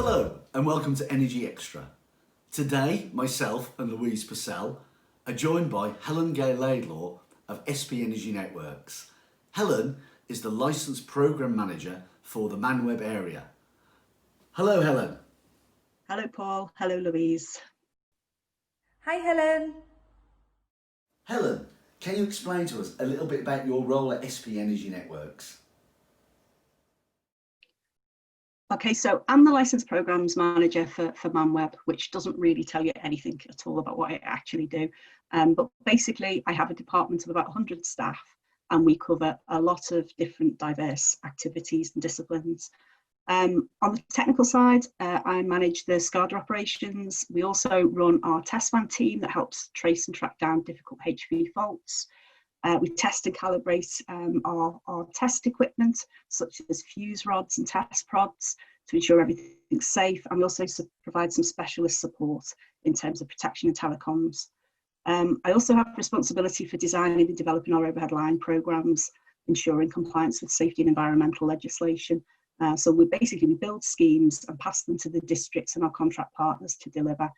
Hello and welcome to ENERGYxtra. Today, myself and Louise Purcell are joined by Helen Gaier Laidlaw of SP Energy Networks. Helen is the Licensed Programme Manager for the ManWeb area. Hello, Helen. Hello, Paul. Hello, Louise. Hi, Helen. Helen, can you explain to us a little bit about your role at SP Energy Networks? Okay, so I'm the Licensed Programmes Manager for ManWeb, which doesn't really tell you anything at all about what I actually do. But basically, I have a department of about 100 staff, and we cover a lot of different diverse activities and disciplines. On the technical side, I manage the SCADA operations. We also run our test van team that helps trace and track down difficult HV faults. We test and calibrate our test equipment, such as fuse rods and test prods, to ensure everything's safe. And we also provide some specialist support in terms of protection and telecoms. I also have responsibility for designing and developing our overhead line programs, ensuring compliance with safety and environmental legislation. So we build schemes and pass them to the districts and our contract partners to deliver.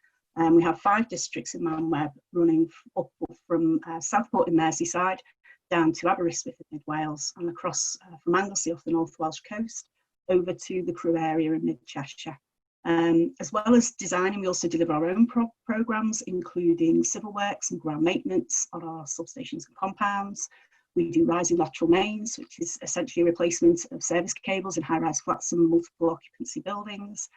We have 5 districts in ManWeb, running up from Southport in Merseyside down to Aberystwyth in Mid Wales, and across from Anglesey off the North Welsh coast over to the Crewe area in Mid Cheshire. As well as designing, we also deliver our own programmes, including civil works and ground maintenance on our substations and compounds. We do rising lateral mains, which is essentially a replacement of service cables in high-rise flats and multiple occupancy buildings.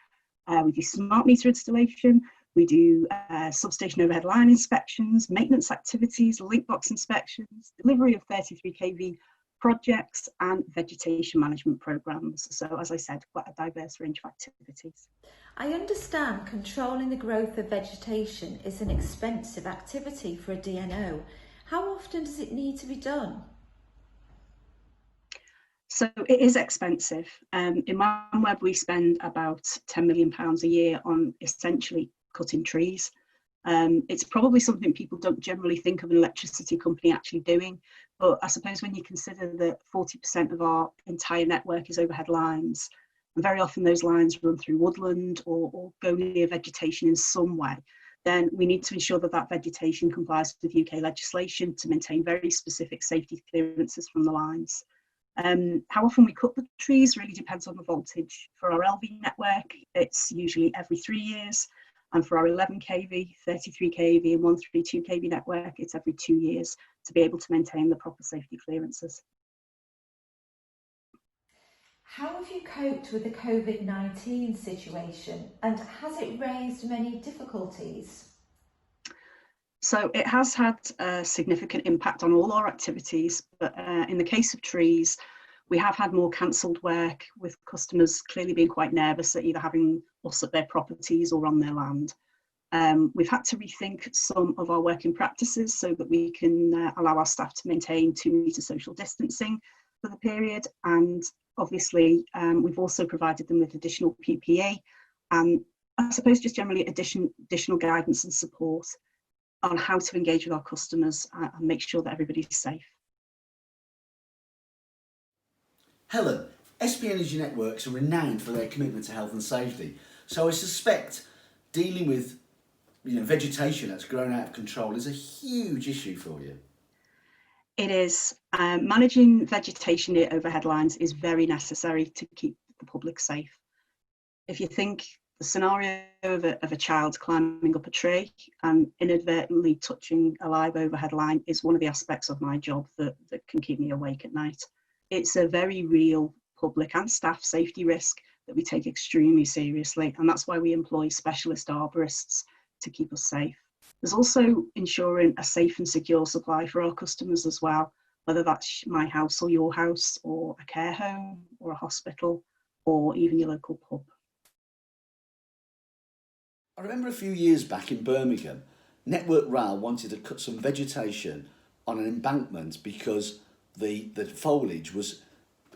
We do smart meter installation. We do substation overhead line inspections, maintenance activities, link box inspections, delivery of 33 kV projects, and vegetation management programs. So, as I said, quite a diverse range of activities. I understand controlling the growth of vegetation is an expensive activity for a DNO. How often does it need to be done? So it is expensive. In ManWeb, we spend about £10 million a year on essentially cutting trees. It's probably something people don't generally think of an electricity company actually doing, but I suppose when you consider that 40% of our entire network is overhead lines, and very often those lines run through woodland or go near vegetation in some way, then we need to ensure that that vegetation complies with UK legislation to maintain very specific safety clearances from the lines. How often we cut the trees really depends on the voltage. For our LV network, it's usually every 3 years. And for our 11 kV, 33 kV and 132 kV network, it's every 2 years to be able to maintain the proper safety clearances. How have you coped with the COVID-19 situation, and has it raised many difficulties? So it has had a significant impact on all our activities, but in the case of trees, we have had more cancelled work, with customers clearly being quite nervous at either having us at their properties or on their land. We've had to rethink some of our working practices so that we can allow our staff to maintain 2 metre social distancing for the period. And obviously, we've also provided them with additional PPE and I suppose just generally additional guidance and support on how to engage with our customers and make sure that everybody's safe. Helen, SP Energy Networks are renowned for their commitment to health and safety. So I suspect dealing with vegetation that's grown out of control is a huge issue for you. It is. Managing vegetation near overhead lines is very necessary to keep the public safe. If you think the scenario of a child climbing up a tree and inadvertently touching a live overhead line is one of the aspects of my job that can keep me awake at night. It's a very real public and staff safety risk that we take extremely seriously, and that's why we employ specialist arborists to keep us safe. There's also ensuring a safe and secure supply for our customers as well, whether that's my house or your house, or a care home or a hospital, or even your local pub. I remember a few years back in Birmingham, Network Rail wanted to cut some vegetation on an embankment because the foliage was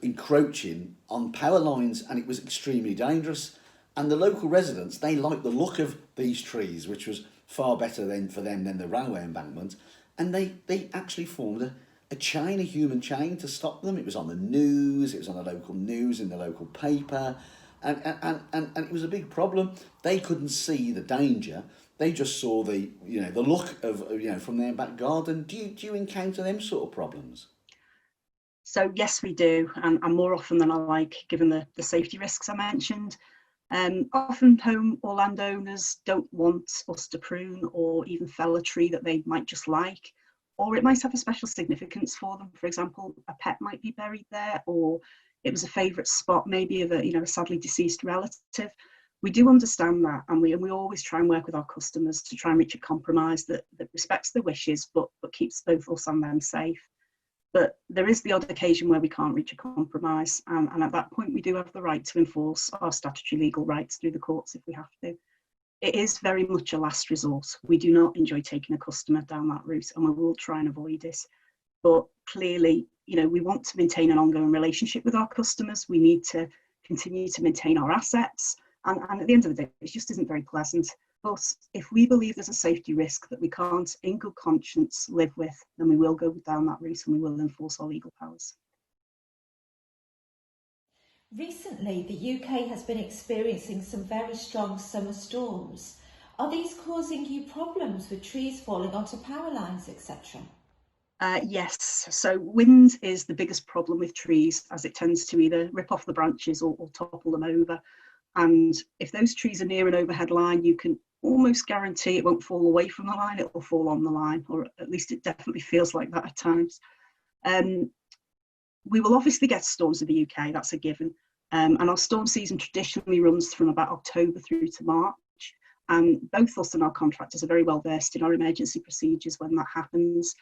encroaching on power lines and it was extremely dangerous. And the local residents, they liked the look of these trees, which was far better for them than the railway embankment. And they actually formed a chain, a human chain to stop them. It was on the news, it was on the local news, in the local paper. and it was a big problem. They couldn't see the danger. They just saw the look of from their back garden. Do you encounter them sort of problems? So yes, we do, and more often than I like, given the safety risks I mentioned. Often home or landowners don't want us to prune or even fell a tree that they might just like, or it might have a special significance for them. For example, a pet might be buried there, or it was a favourite spot maybe of a sadly deceased relative. We do understand that, and we always try and work with our customers to try and reach a compromise that respects their wishes but keeps both us and them safe. But there is the odd occasion where we can't reach a compromise, and at that point we do have the right to enforce our statutory legal rights through the courts if we have to. It is very much a last resort. We do not enjoy taking a customer down that route, and we will try and avoid it. But clearly, we want to maintain an ongoing relationship with our customers. We need to continue to maintain our assets, and at the end of the day, it just isn't very pleasant. But if we believe there's a safety risk that we can't, in good conscience, live with, then we will go down that route and we will enforce our legal powers. Recently, the UK has been experiencing some very strong summer storms. Are these causing you problems with trees falling onto power lines, etc.? Yes, so wind is the biggest problem with trees, as it tends to either rip off the branches or topple them over. And if those trees are near an overhead line, you can almost guarantee it won't fall away from the line, it will fall on the line, or at least it definitely feels like that at times. We will obviously get storms in the UK, that's a given. And our storm season traditionally runs from about October through to March. And both us and our contractors are very well versed in our emergency procedures when that happens.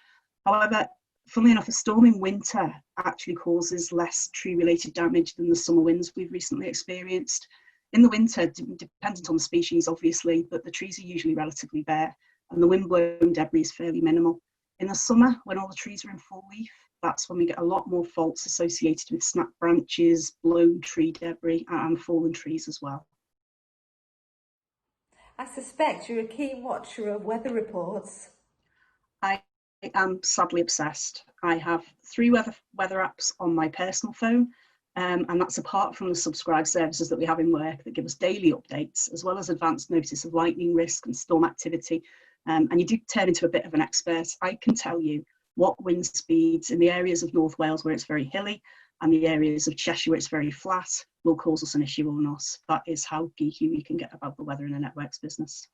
However, funnily enough, a storm in winter actually causes less tree-related damage than the summer winds we've recently experienced. In the winter, dependent on the species, obviously, but the trees are usually relatively bare and the wind-blown debris is fairly minimal. In the summer, when all the trees are in full leaf, that's when we get a lot more faults associated with snapped branches, blown tree debris and fallen trees as well. I suspect you're a keen watcher of weather reports. I am sadly obsessed. I have 3 weather apps on my personal phone. And that's apart from the subscribed services that we have in work that give us daily updates, as well as advanced notice of lightning risk and storm activity. And you do turn into a bit of an expert. I can tell you what wind speeds in the areas of North Wales where it's very hilly and the areas of Cheshire where it's very flat will cause us an issue or not. That is how geeky we can get about the weather in a networks business.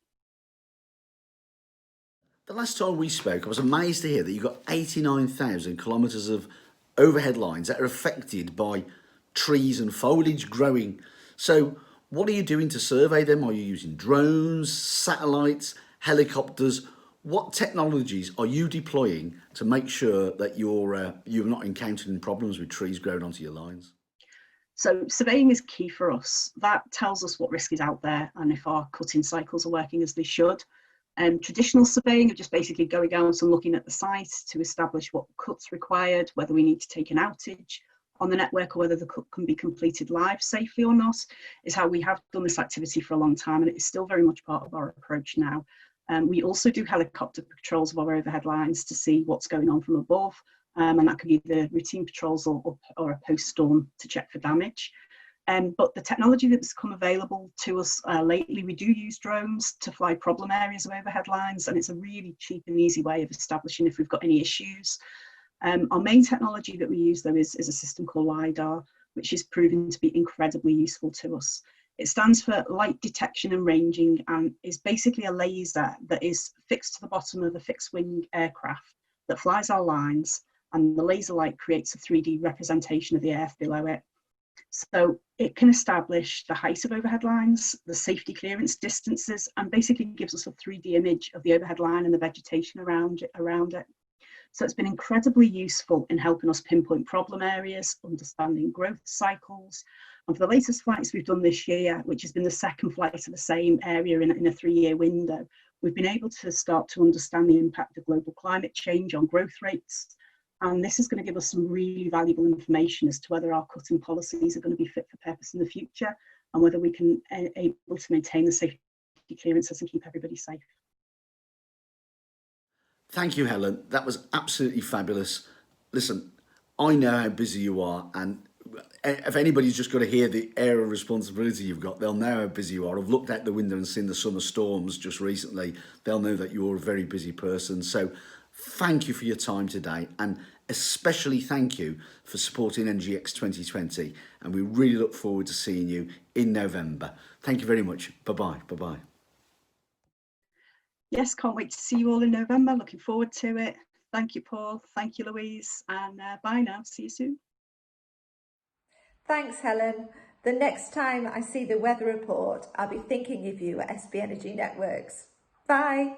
The last time we spoke, I was amazed to hear that you've got 89,000 kilometres of overhead lines that are affected by trees and foliage growing. So what are you doing to survey them? Are you using drones, satellites, helicopters? What technologies are you deploying to make sure that you're not encountering problems with trees growing onto your lines? So surveying is key for us. That tells us what risk is out there and if our cutting cycles are working as they should. Traditional surveying of just basically going out and looking at the site to establish what cuts required, whether we need to take an outage on the network or whether the cut can be completed live safely or not, is how we have done this activity for a long time, and it is still very much part of our approach now. We also do helicopter patrols of our overhead lines to see what's going on from above, and that could be the routine patrols or a post-storm to check for damage. But the technology that's come available to us lately, we do use drones to fly problem areas of overhead lines, and it's a really cheap and easy way of establishing if we've got any issues. Our main technology that we use, though, is a system called LiDAR, which is proven to be incredibly useful to us. It stands for light detection and ranging, and is basically a laser that is fixed to the bottom of a fixed-wing aircraft that flies our lines, and the laser light creates a 3D representation of the earth below it. So it can establish the height of overhead lines, the safety clearance distances, and basically gives us a 3D image of the overhead line and the vegetation around it. So it's been incredibly useful in helping us pinpoint problem areas, understanding growth cycles. And for the latest flights we've done this year, which has been the second flight of the same area in a 3-year window, we've been able to start to understand the impact of global climate change on growth rates. And this is going to give us some really valuable information as to whether our cutting policies are going to be fit for purpose in the future and whether we can able to maintain the safety clearances and keep everybody safe. Thank you, Helen. That was absolutely fabulous. Listen, I know how busy you are, and if anybody's just got to hear the air of responsibility you've got, they'll know how busy you are. I've looked out the window and seen the summer storms just recently. They'll know that you're a very busy person. So thank you for your time today, and especially thank you for supporting ENERGYxtra 2020. And we really look forward to seeing you in November. Thank you very much. Bye-bye. Bye-bye. Yes, can't wait to see you all in November. Looking forward to it. Thank you, Paul. Thank you, Louise. And bye now. See you soon. Thanks, Helen. The next time I see the weather report, I'll be thinking of you at SB Energy Networks. Bye.